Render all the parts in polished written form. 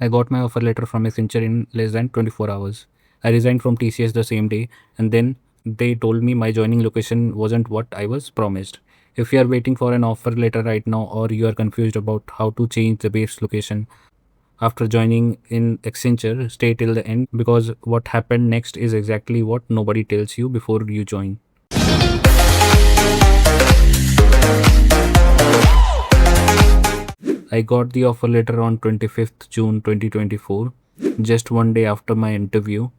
I got my offer letter from Accenture in less than 24 hours. I resigned from TCS the same day, and then they told me my joining location wasn't what I was promised. If you are waiting for an offer letter right now, or you are confused about how to change the base location after joining in Accenture, stay till the end, because what happened next is exactly what nobody tells you before you join. I got the offer letter on 25th June 2024, just one day after my interview.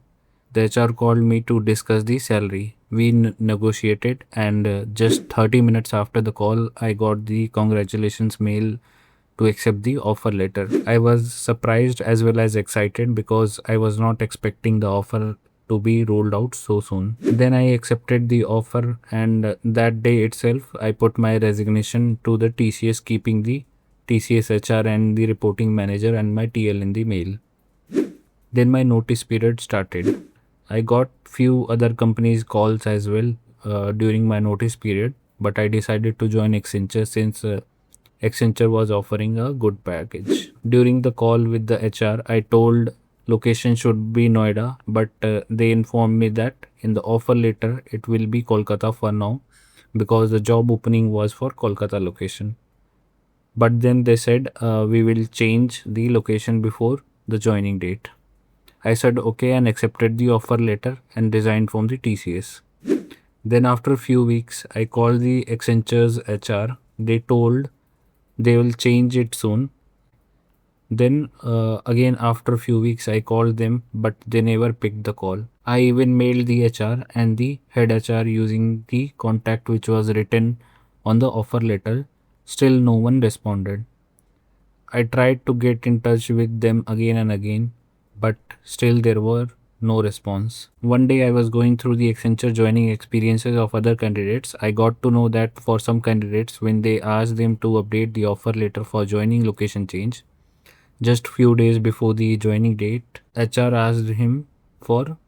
The HR called me to discuss the salary. We negotiated, and just 30 minutes after the call, I got the congratulations mail to accept the offer letter. I was surprised as well as excited because I was not expecting the offer to be rolled out so soon. Then I accepted the offer, and that day itself, I put my resignation to the TCS, keeping the TCS HR and the reporting manager and my TL in the mail. Then my notice period started. I got few other companies calls as well during my notice period, but I decided to join Accenture since Accenture was offering a good package. During the call with the HR, I told location should be Noida, but they informed me that in the offer letter it will be Kolkata for now, because the job opening was for Kolkata location. But then they said we will change the location before the joining date. I said okay and accepted the offer letter and resigned from the TCS. Then after a few weeks, I called the Accenture's HR. They told they will change it soon. Then again after a few weeks, I called them, but they never picked the call. I even mailed the HR and the head HR using the contact which was written on the offer letter. Still no one responded. I tried to get in touch with them again and again, but still there were no response. One day I was going through the Accenture joining experiences of other candidates. I got to know that for some candidates, when they asked them to update the offer letter for joining location change, just few days before the joining date, HR asked him for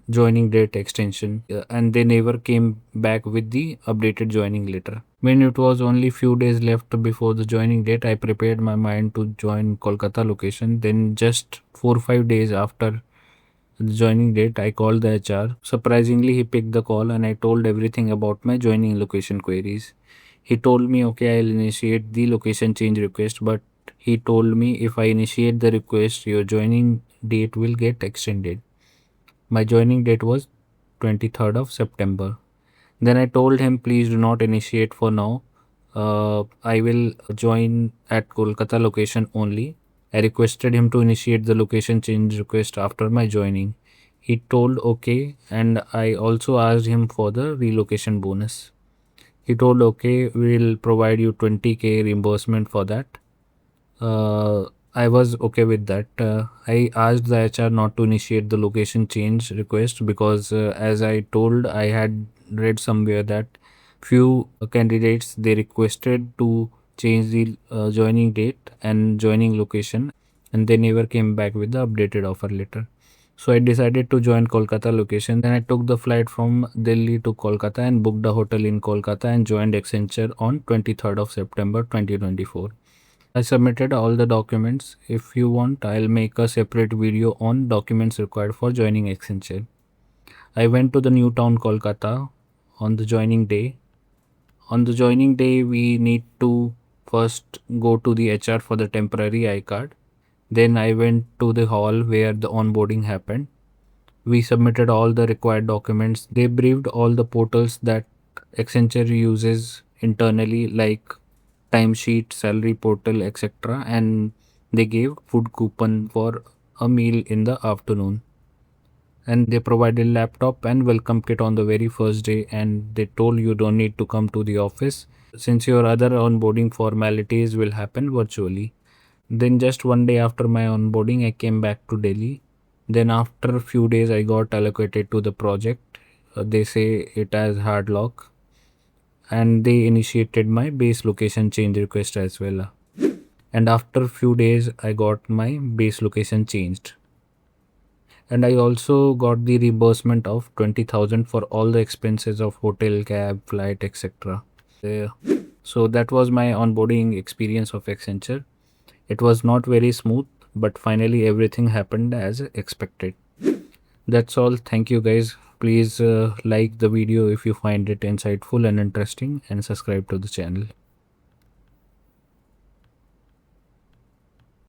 joining date extension, and they never came back with the updated joining letter. When it was only few days left before the joining date, I prepared my mind to join Kolkata location. Then just 4 or 5 days after the joining date, I called the HR. Surprisingly, he picked the call and I told everything about my joining location queries. He told me okay, I'll initiate the location change request, but he told me if I initiate the request, your joining date will get extended. My joining date was 23rd of September. Then I told him, please do not initiate for now. I will join at Kolkata location only. I requested him to initiate the location change request after my joining. He told okay, and I also asked him for the relocation bonus. He told okay, we will provide you 20K reimbursement for that. I was okay with that. I asked the HR not to initiate the location change request because, as I told, I had read somewhere that few candidates they requested to change the joining date and joining location, and they never came back with the updated offer letter. So I decided to join Kolkata location. Then I took the flight from Delhi to Kolkata and booked a hotel in Kolkata and joined Accenture on 23rd of September 2024. I submitted all the documents. If you want, I'll make a separate video on documents required for joining Accenture. I went to the new town Kolkata on the joining day. On the joining day, we need to first go to the HR for the temporary I card. Then I went to the hall where the onboarding happened. We submitted all the required documents. They briefed all the portals that Accenture uses internally, like timesheet, salary portal, etc. And they gave food coupon for a meal in the afternoon. And they provided laptop and welcome kit on the very first day. And they told you don't need to come to the office since your other onboarding formalities will happen virtually. Then just one day after my onboarding, I came back to Delhi. Then after a few days, I got allocated to the project. They say it as hard lock, and they initiated my base location change request as well. And after a few days, I got my base location changed. And I also got the reimbursement of 20,000 for all the expenses of hotel, cab, flight, etc. So that was my onboarding experience of Accenture. It was not very smooth, but finally everything happened as expected. That's all. Thank you guys. Please like the video if you find it insightful and interesting, and subscribe to the channel.